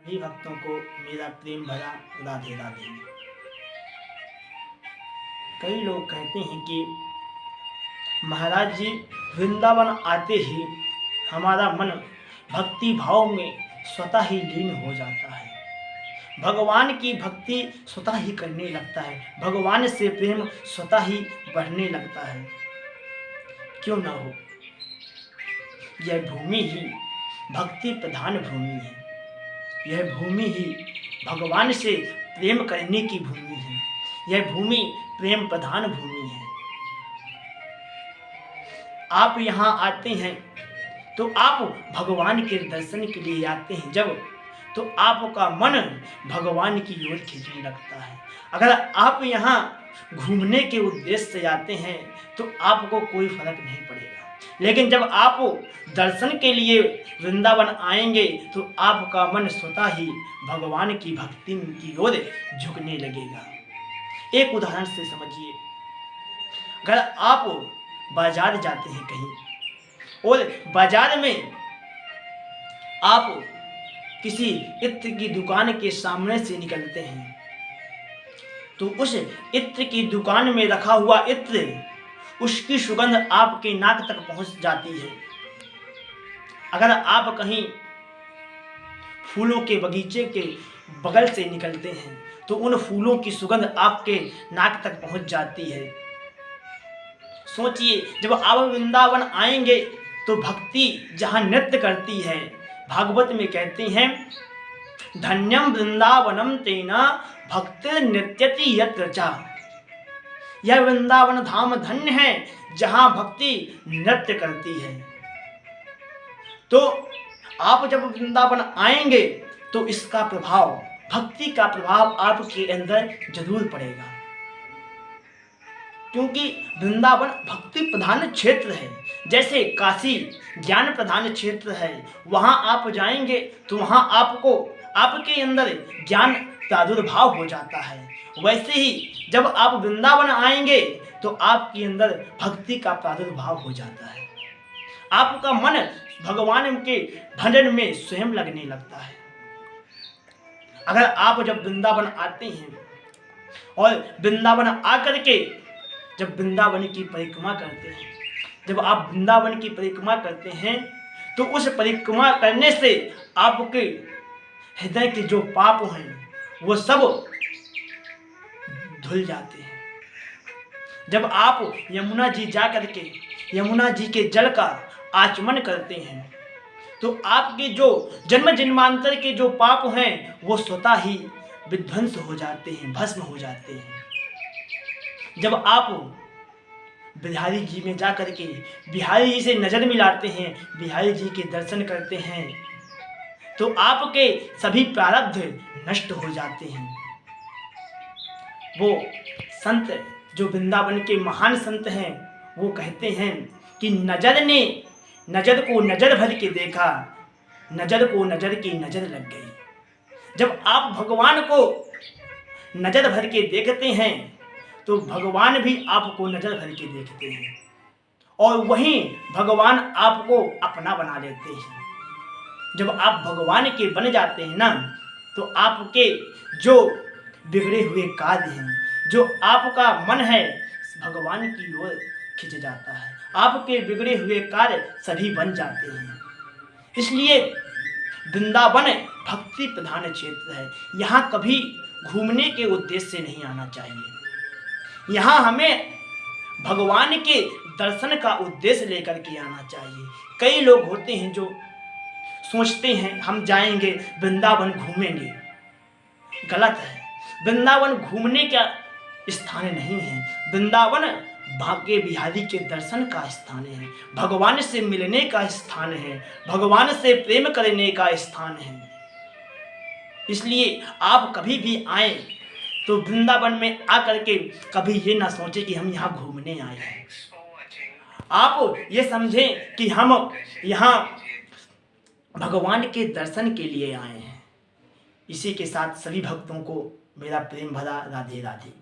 सभी भक्तों को मेरा प्रेम भरा राधे राधे। कई लोग कहते हैं कि महाराज जी, वृंदावन आते ही हमारा मन भक्ति भाव में स्वतः ही लीन हो जाता है, भगवान की भक्ति स्वतः ही करने लगता है, भगवान से प्रेम स्वतः ही बढ़ने लगता है। क्यों ना हो, यह भूमि ही भक्ति प्रधान भूमि है, यह भूमि ही भगवान से प्रेम करने की भूमि है, यह भूमि प्रेम प्रधान भूमि है। आप यहाँ आते हैं तो आप भगवान के दर्शन के लिए आते हैं, जब तो आपका मन भगवान की ओर खींचने लगता है। अगर आप यहाँ घूमने के उद्देश्य से आते हैं तो आपको कोई फर्क नहीं पड़ेगा, लेकिन जब आप दर्शन के लिए वृंदावन आएंगे तो आपका मन स्वतः ही भगवान की भक्ति की ओर झुकने लगेगा। एक उदाहरण से समझिए, अगर आप बाजार जाते हैं कहीं और बाजार में आप किसी इत्र की दुकान के सामने से निकलते हैं तो उस इत्र की दुकान में रखा हुआ इत्र, उसकी सुगंध आपके नाक तक पहुंच जाती है। अगर आप कहीं फूलों के बगीचे के बगल से निकलते हैं तो उन फूलों की सुगंध आपके नाक तक पहुंच जाती है। सोचिए, जब आप वृंदावन आएंगे तो भक्ति जहां नृत्य करती है, भागवत में कहते हैं, धन्यम वृंदावनम तेना भक्ति नृत्यति यत्र च। यह वृंदावन धाम धन्य है जहां भक्ति नृत्य करती है। तो आप जब वृंदावन आएंगे तो इसका प्रभाव, भक्ति का प्रभाव आपके अंदर जरूर पड़ेगा, क्योंकि वृंदावन भक्ति प्रधान क्षेत्र है। जैसे काशी ज्ञान प्रधान क्षेत्र है, वहां आप जाएंगे तो वहां आपको आपके अंदर ज्ञान प्रादुर्भाव हो जाता है। वैसे ही जब आप वृंदावन आएंगे तो आपके अंदर भक्ति का प्रादुर्भाव हो जाता है, आपका मन भगवान के भजन में स्वयं लगने लगता है। अगर आप जब वृंदावन आते हैं और वृंदावन आकर के जब वृंदावन की परिक्रमा करते हैं, जब आप वृंदावन की परिक्रमा करते हैं तो उस परिक्रमा करने से आपके हृदय के जो पाप हैं वो सब धुल जाते हैं। जब आप यमुना जी जा करके यमुना जी के जल का आचमन करते हैं तो आपके जो जन्म जन्मांतर के जो पाप हैं वो स्वतः ही विध्वंस हो जाते हैं, भस्म हो जाते हैं। जब आप बिहारी जी में जा करके बिहारी जी से नजर मिलाते हैं, बिहारी जी के दर्शन करते हैं तो आपके सभी प्रारब्ध नष्ट हो जाते हैं। वो संत जो वृंदावन के महान संत हैं वो कहते हैं कि नजर ने नजर को नजर भर के देखा, नजर को नजर की नजर लग गई। जब आप भगवान को नजर भर के देखते हैं तो भगवान भी आपको नजर भर के देखते हैं और वहीं भगवान आपको अपना बना लेते हैं। जब आप भगवान के बन जाते हैं ना तो आपके जो बिगड़े हुए कार्य हैं, जो आपका मन है भगवान की ओर खिंच जाता है, आपके बिगड़े हुए कार्य सभी बन जाते हैं। इसलिए वृंदावन भक्ति प्रधान क्षेत्र है, यहाँ कभी घूमने के उद्देश्य से नहीं आना चाहिए, यहाँ हमें भगवान के दर्शन का उद्देश्य लेकर के आना चाहिए। कई लोग होते हैं जो सोचते हैं हम जाएंगे वृंदावन घूमेंगे, गलत है। वृंदावन घूमने का स्थान नहीं है, वृंदावन भाग्य बिहारी के दर्शन का स्थान है, भगवान से मिलने का स्थान है, भगवान से प्रेम करने का स्थान है। इसलिए आप कभी भी आए तो वृंदावन में आकर के कभी ये ना सोचे कि हम यहाँ घूमने आए हैं। आप ये समझें कि हम यहाँ भगवान के दर्शन के लिए आए हैं। इसी के साथ सभी भक्तों को मेरा प्रेम भरा राधे राधे।